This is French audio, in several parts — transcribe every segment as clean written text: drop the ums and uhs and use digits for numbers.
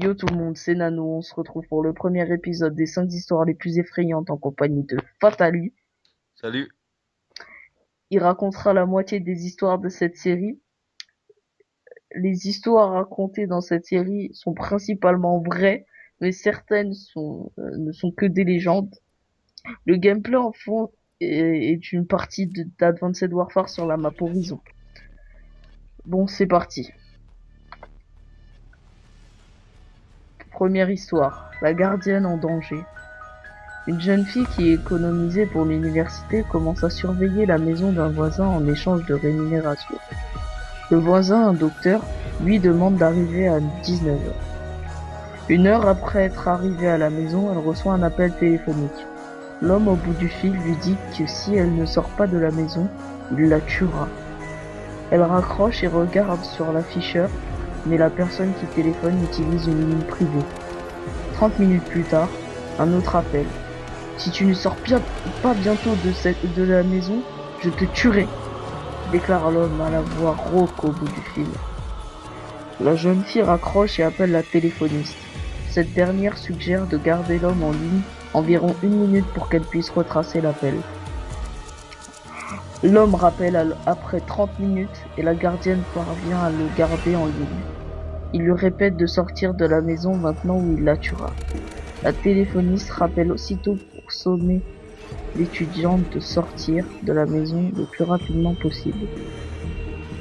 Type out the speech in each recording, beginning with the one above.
Yo tout le monde, c'est Nano, on se retrouve pour le premier épisode des 5 histoires les plus effrayantes en compagnie de Fatali. Salut. Il racontera la moitié des histoires de cette série. Les histoires racontées dans cette série sont principalement vraies, mais certaines ne sont que des légendes. Le gameplay en fond est une partie d'Advanced Warfare sur la map Horizon. Bon, c'est parti. Première histoire, la gardienne en danger. Une jeune fille qui économisait pour l'université commence à surveiller la maison d'un voisin en échange de rémunération. Le voisin, un docteur, lui demande d'arriver à 19 heures. Une heure après être arrivée à la maison, elle reçoit un appel téléphonique. L'homme au bout du fil lui dit que si elle ne sort pas de la maison, il la tuera. Elle raccroche et regarde sur l'afficheur, mais la personne qui téléphone utilise une ligne privée. 30 minutes plus tard, un autre appel. Si tu ne sors pas bientôt de la maison, je te tuerai, déclare l'homme à la voix rauque au bout du fil. La jeune fille raccroche et appelle la téléphoniste. Cette dernière suggère de garder l'homme en ligne environ 1 minute pour qu'elle puisse retracer l'appel. L'homme rappelle après 30 minutes et la gardienne parvient à le garder en ligne. Il lui répète de sortir de la maison maintenant ou il la tuera. La téléphoniste rappelle aussitôt pour sommer l'étudiante de sortir de la maison le plus rapidement possible.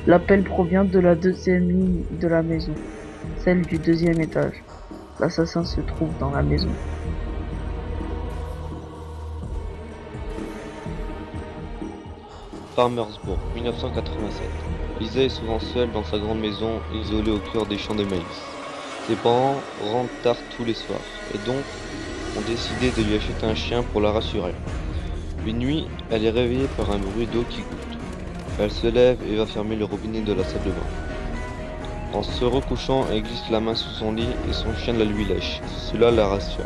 L'appel provient de la deuxième ligne de la maison, celle du deuxième étage. L'assassin se trouve dans la maison. Farmersburg, 1987. Lisa est souvent seule dans sa grande maison, isolée au cœur des champs de maïs. Ses parents rentrent tard tous les soirs, et donc ont décidé de lui acheter un chien pour la rassurer. Une nuit, elle est réveillée par un bruit d'eau qui goutte. Elle se lève et va fermer le robinet de la salle de bain. En se recouchant, elle glisse la main sous son lit et son chien la lui lèche. Cela la rassure.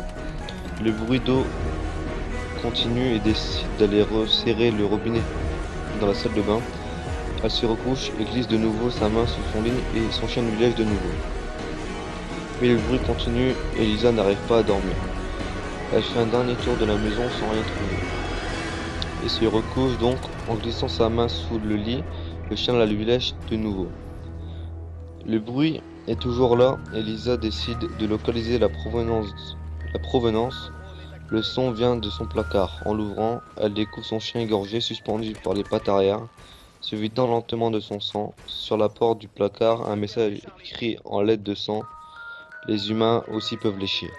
Le bruit d'eau continue et décide d'aller resserrer le robinet dans la salle de bain. Elle se recouche et glisse de nouveau sa main sous son lit et son chien lui lèche de nouveau. Mais le bruit continue et Lisa n'arrive pas à dormir. Elle fait un dernier tour de la maison sans rien trouver. Et se recouche donc en glissant sa main sous le lit, le chien la lui lèche de nouveau. Le bruit est toujours là et Lisa décide de localiser la provenance. Le son vient de son placard. En l'ouvrant, elle découvre son chien égorgé suspendu par les pattes arrière, se vidant lentement de son sang. Sur la porte du placard, un message écrit en lettres de sang. Les humains aussi peuvent lécher.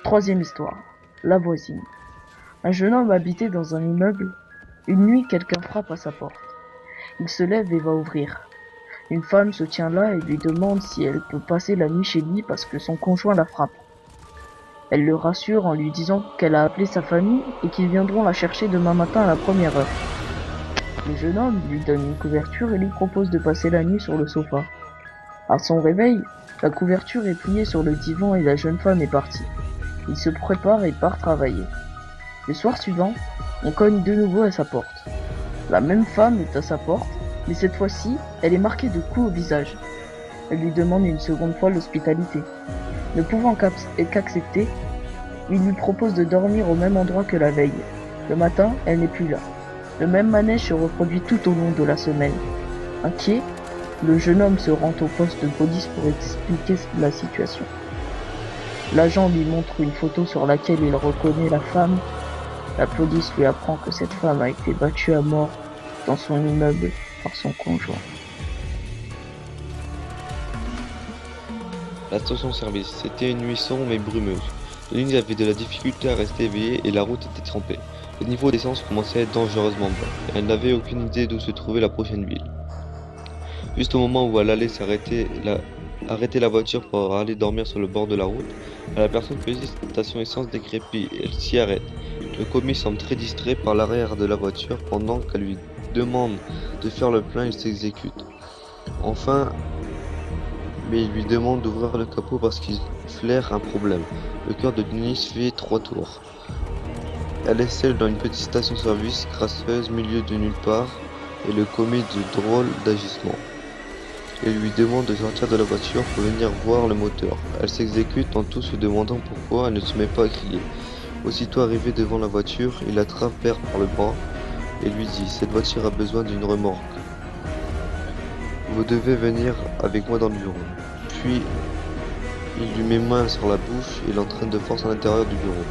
Troisième histoire, la voisine. Un jeune homme habitait dans un immeuble. Une nuit, quelqu'un frappe à sa porte. Il se lève et va ouvrir. Une femme se tient là et lui demande si elle peut passer la nuit chez lui parce que son conjoint la frappe. Elle le rassure en lui disant qu'elle a appelé sa famille et qu'ils viendront la chercher demain matin à la première heure. Le jeune homme lui donne une couverture et lui propose de passer la nuit sur le sofa. À son réveil, la couverture est pliée sur le divan et la jeune femme est partie. Il se prépare et part travailler. Le soir suivant, on cogne de nouveau à sa porte. La même femme est à sa porte, mais cette fois-ci, elle est marquée de coups au visage. Elle lui demande une seconde fois l'hospitalité. Ne pouvant qu'accepter, il lui propose de dormir au même endroit que la veille. Le matin, elle n'est plus là. Le même manège se reproduit tout au long de la semaine. Inquiet, le jeune homme se rend au poste de police pour expliquer la situation. L'agent lui montre une photo sur laquelle il reconnaît la femme. La police lui apprend que cette femme a été battue à mort dans son immeuble par son conjoint. La station-service, c'était une nuit sombre mais brumeuse. La ligne avait de la difficulté à rester éveillée et la route était trempée. Le niveau d'essence commençait à être dangereusement bas, et elle n'avait aucune idée d'où se trouvait la prochaine ville. Juste au moment où elle allait arrêter la voiture pour aller dormir sur le bord de la route, elle aperçoit une petite station essence décrépite et elle s'y arrête. Le commis semble très distrait par l'arrière de la voiture pendant qu'elle lui demande de faire le plein, il s'exécute. Enfin, mais il lui demande d'ouvrir le capot parce qu'il flaire un problème. Le cœur de Denise fait 3 tours. Elle est seule dans une petite station-service crasseuse, milieu de nulle part, et le commis de drôles d'agissements. et lui demande de sortir de la voiture pour venir voir le moteur. Elle s'exécute en tout se demandant pourquoi elle ne se met pas à crier. Aussitôt arrivé devant la voiture, il attrape Bert par le bras et lui dit: Cette voiture a besoin d'une remorque. Vous devez venir avec moi dans le bureau. Puis il lui met main sur la bouche et l'entraîne de force à l'intérieur du bureau.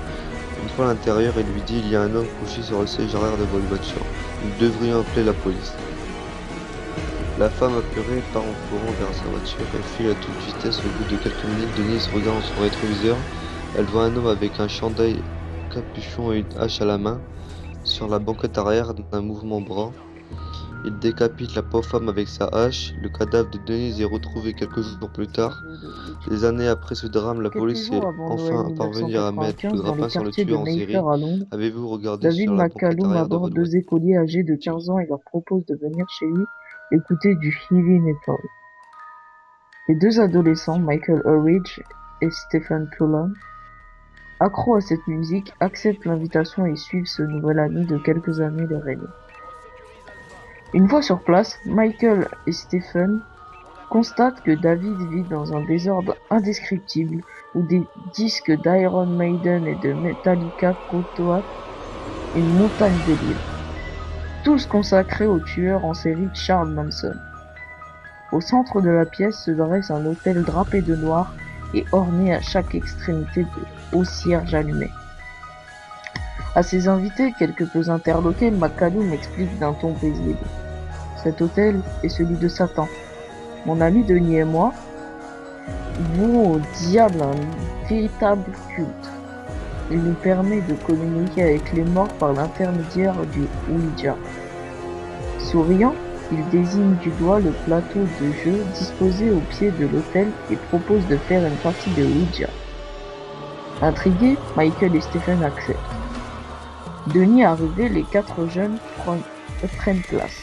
Une fois à l'intérieur, il lui dit: Il y a un homme couché sur le siège arrière de votre voiture. Nous devrions appeler la police. La femme apeurée part en courant vers sa voiture et file à toute vitesse. Au bout de quelques minutes, Denise regarde dans son rétroviseur. Elle voit un homme avec un chandail, capuchon et une hache à la main sur la banquette arrière d'un mouvement bras. Il décapite la pauvre femme avec sa hache. Le cadavre de Denise est retrouvé quelques jours plus tard. Des années après ce drame, la Quelques police est jours avant Noël enfin parvenue à mettre le 1995, dans le grappin sur le quartier de tueur en série. Mayfair à Londres, Avez-vous regardé David sur la banquette McCallum arrière de aborde votre deux voiture? écoliers âgés de 15 ans et leur propose de venir chez lui écouter du heavy metal. Les deux adolescents, Michael Ulrich et Stephen Cullen, accros à cette musique, acceptent l'invitation et suivent ce nouvel ami de quelques années leur aîné. Une fois sur place, Michael et Stephen constatent que David vit dans un désordre indescriptible où des disques d'Iron Maiden et de Metallica côtoient une montagne de livres, tous consacrés au tueur en série Charles Manson. Au centre de la pièce se dresse un autel drapé de noir et orné à chaque extrémité de hauts cierges allumés. À ses invités, quelque peu interloqués, McCallum explique d'un ton paisible: Cet autel est celui de Satan. Mon ami Denis et moi vouons au diable un véritable culte. Il nous permet de communiquer avec les morts par l'intermédiaire du Ouija. Souriant, il désigne du doigt le plateau de jeu disposé au pied de l'autel et propose de faire une partie de Ouija. Intrigués, Michael et Stephen acceptent. Denis arrivé, les quatre jeunes prennent place,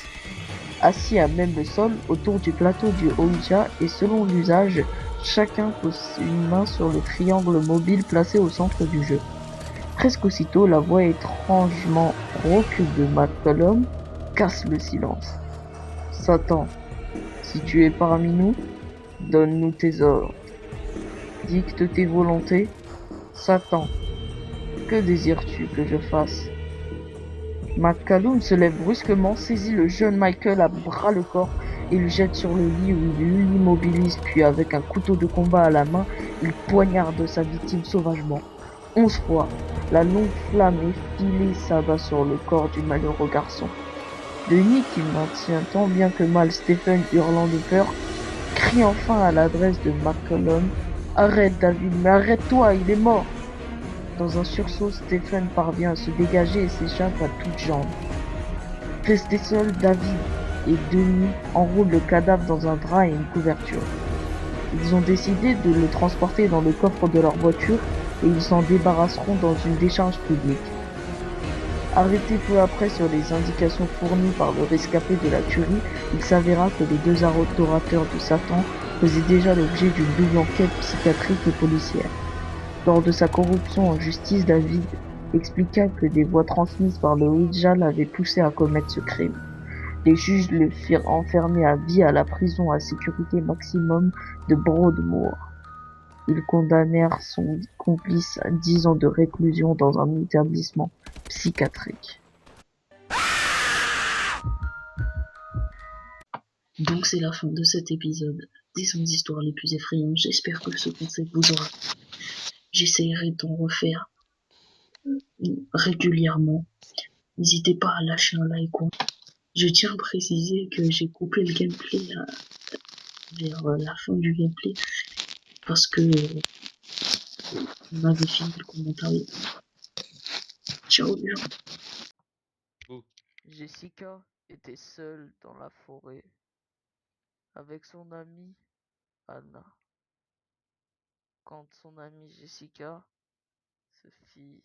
assis à même le sol autour du plateau du Ouija et selon l'usage, chacun pose une main sur le triangle mobile placé au centre du jeu. Presque aussitôt, la voix étrangement rauque de McCallum casse le silence. Satan, si tu es parmi nous, donne-nous tes ordres. Dicte tes volontés. Satan, que désires-tu que je fasse? McCallum se lève brusquement, saisit le jeune Michael à bras-le-corps et le jette sur le lit où il l'immobilise, puis avec un couteau de combat à la main, il poignarde sa victime sauvagement. 11 fois, la longue flamme effilée s'abat sur le corps du malheureux garçon. Denis, qui maintient tant bien que mal Stephen hurlant de peur, crie enfin à l'adresse de McCallum: Arrête David, mais arrête-toi, il est mort! Dans un sursaut, Stephen parvient à se dégager et s'échappe à toutes jambes. Restés seuls, David et Denis enroulent le cadavre dans un drap et une couverture. Ils ont décidé de le transporter dans le coffre de leur voiture et ils s'en débarrasseront dans une décharge publique. Arrêté peu après sur les indications fournies par le rescapé de la tuerie, il s'avéra que les deux adorateurs de Satan faisaient déjà l'objet d'une double enquête psychiatrique et policière. Lors de sa corruption en justice, David expliqua que des voix transmises par le Ouija l'avaient poussé à commettre ce crime. Les juges le firent enfermer à vie à la prison à sécurité maximum de Broadmoor. Ils condamnèrent son complice à 10 ans de réclusion dans un établissement psychiatrique. Donc c'est la fin de cet épisode des 100 histoires les plus effrayantes. J'espère que ce concept vous aura. J'essaierai d'en refaire régulièrement. N'hésitez pas à lâcher un like. Je tiens à préciser que j'ai coupé le gameplay vers la fin du gameplay parce que on avait fini le commentaire. Ciao les gens. Jessica était seule dans la forêt avec son amie Anna. Quand son amie Jessica se fit